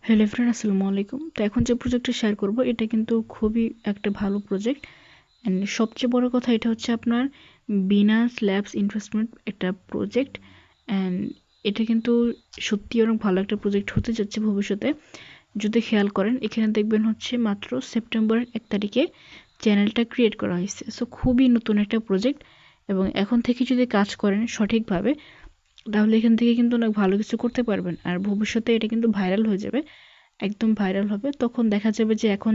Hello friend, আসসালামু আলাইকুম। তো এখন যে প্রজেক্টটা শেয়ার করব এটা কিন্তু খুবই একটা ভালো প্রজেক্ট। অ্যান্ড সবচেয়ে বড় কথা এটা হচ্ছে আপনার বিনান্স ল্যাবস ইনভেস্টমেন্ট একটা প্রজেক্ট। অ্যান্ড এটা কিন্তু সত্যি অনেক ভালো একটা প্রজেক্ট হতে যাচ্ছে ভবিষ্যতে। যদি খেয়াল করেন এখানে দেখবেন হচ্ছে মাত্র সেপ্টেম্বরের 1 তারিখে চ্যানেলটা ক্রিয়েট করা হয়েছে। সো খুবই নতুন একটা প্রজেক্ট এবং এখন থেকে যদি কাজ করেন সঠিকভাবে তাহলে এখান থেকে কিন্তু অনেক ভালো কিছু করতে পারবেন। আর ভবিষ্যতে এটা কিন্তু ভাইরাল হয়ে যাবে, একদম ভাইরাল হবে। তখন দেখা যাবে যে এখন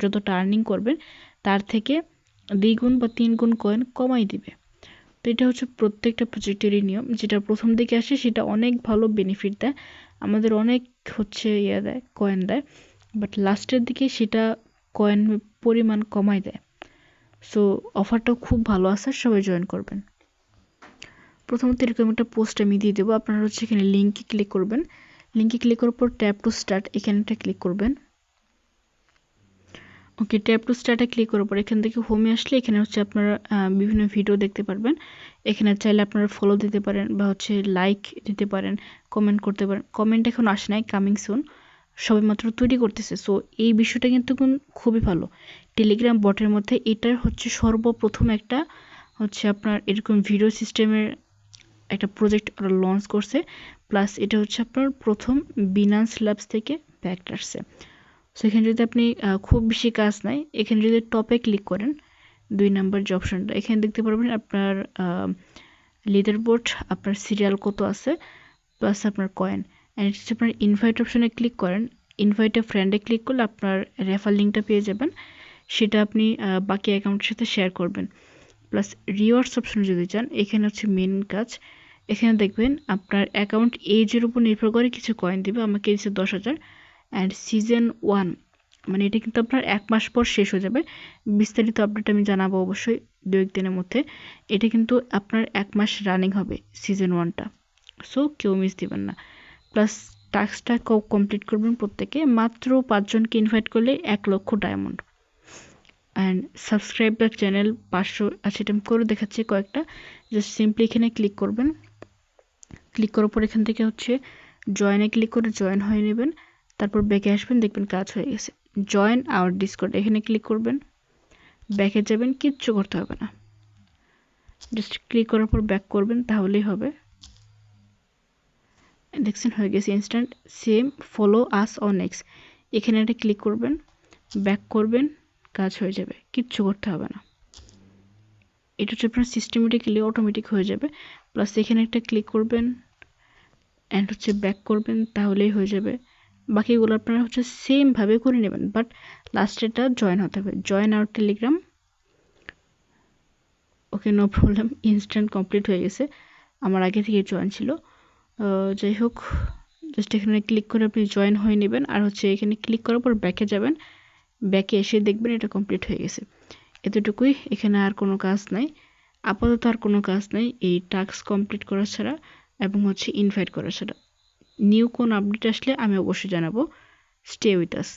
যতটা আর্নিং করবেন তার থেকে দ্বিগুণ বা 3 গুণ কয়েন কমাই দিবে। তো এটা হচ্ছে প্রত্যেকটা প্রজেক্টেরই নিয়ম। যেটা প্রথম দিকে আসে সেটা অনেক ভালো বেনিফিট দেয়, আমাদের অনেক হচ্ছে দেয়, কয়েন দেয়। বাট লাস্টের দিকে সেটা কয়েন পরিমাণ কমাই দেয়। সো অফারটাও খুব ভালো আছে, সবাই জয়েন করবেন। প্রথমত এরকম একটা পোস্ট আমি দিয়ে দেবো, আপনারা হচ্ছে এখানে লিঙ্কে ক্লিক করবেন। লিঙ্কে ক্লিক করার পর ট্যাপ টু স্টার্ট এখানটা ক্লিক করবেন। ওকে, ট্যাপ টু স্টার্টে ক্লিক করার পর এখান থেকে হোমে আসলে এখানে হচ্ছে আপনারা বিভিন্ন ভিডিও দেখতে পারবেন। এখানে চাইলে আপনারা ফলো দিতে পারেন বা হচ্ছে লাইক দিতে পারেন, কমেন্ট করতে পারেন। কমেন্ট এখন আসে নাই, কামিং সুন, সবে মাত্র তৈরি করতেছে। সো এই বিষয়টা কিন্তু খুবই ভালো। টেলিগ্রাম বটের মধ্যে এটার হচ্ছে সর্বপ্রথম একটা হচ্ছে আপনার এরকম ভিডিও সিস্টেমের একটা প্রজেক্ট ওরা লঞ্চ করছে। প্লাস এটা হচ্ছে আপনার প্রথম বিনান্স ল্যাবস থেকে ব্যাকড আসছে। সো এখানে যদি আপনি খুব বেশি কাজ নাই, এখানে যদি টপে ক্লিক করেন 2 নাম্বার যে অপশনটা, এখানে দেখতে পারবেন আপনার লিডার বোর্ড, আপনার সিরিয়াল কত আছে, প্লাস আপনার কয়েন। অ্যান্ড হচ্ছে আপনার ইনভাইট অপশনে ক্লিক করেন। ইনভাইটে ফ্রেন্ডে ক্লিক করলে আপনার রেফার লিঙ্কটা পেয়ে যাবেন, সেটা আপনি বাকি অ্যাকাউন্টের সাথে শেয়ার করবেন। প্লাস রিওয়ার্ডস অপশনে যদি চান, এখানে হচ্ছে মেন কাজ। এখানে দেখবেন আপনার অ্যাকাউন্ট এজের উপর নির্ভর করে কিছু কয়েন দিবে, আমাকে দিচ্ছে 10,000। অ্যান্ড সিজন 1 মানে এটা কিন্তু আপনার 1 মাস পর শেষ হয়ে যাবে। বিস্তারিত আপডেট আমি জানাবো অবশ্যই 2-1 দিনের মধ্যে। এটা কিন্তু আপনার 1 মাস রানিং হবে সিজন 1টা। সো কেউ মিস দিবেন না। প্লাস টাস্কটা কমপ্লিট করবেন প্রত্যেকে, মাত্র 5 জনকে ইনভাইট করলে 1 লক্ষ diamond. And subscribe the channel 500 আছে, এটা আমি করে দেখাচ্ছি কয়েকটা। জাস্ট সিম্পলি এখানে ক্লিক করবেন। ক্লিক করার পর এখান থেকে হচ্ছে জয়েনে ক্লিক করে জয়েন হয়ে নেবেন। তারপর ব্যাকে আসবেন, দেখবেন কাজ হয়ে গেছে। জয়েন আওয়ার ডিসকর্ড এখানে ক্লিক করবেন, ব্যাকে যাবেন, কিচ্ছু করতে হবে না, জাস্ট ক্লিক করার পর ব্যাক করবেন, তাহলেই হবে। দেখছেন হয়ে গেছে instant. Same follow us on next এখানে একটা ক্লিক করবেন, ব্যাক করবেন, কাজ হয়ে যাবে, কিচ্ছু করতে হবে না। এটা হচ্ছে আপনার সিস্টেমেটিক্যালি অটোমেটিক হয়ে যাবে। প্লাস এখানে একটা ক্লিক করবেন অ্যান্ড হচ্ছে ব্যাক করবেন, তাহলেই হয়ে যাবে। বাকিগুলো আপনারা হচ্ছে সেমভাবে করে নেবেন, বাট লাস্টেরটা জয়েন হতে হবে। Join our Telegram. Okay, no problem, instant complete হয়ে গেছে, আমার আগে থেকে জয়েন ছিল। যাই হোক, জাস্ট এখানে ক্লিক করে আপনি জয়েন হয়ে নেবেন। আর হচ্ছে এখানে ক্লিক করার পর ব্যাকে যাবেন, ব্যাকে এসে দেখবেন এটা কমপ্লিট হয়ে গেছে। এতটুকুই, এখানে আর কোনো কাজ নাই, আপাতত আর কোনো কাজ নাই এই টাস্ক কমপ্লিট করা ছাড়া এবং হচ্ছে ইনভাইট করা ছাড়া। নিউ কোন আপডেট আসলে আমি অবশ্যই জানাবো। Stay with us.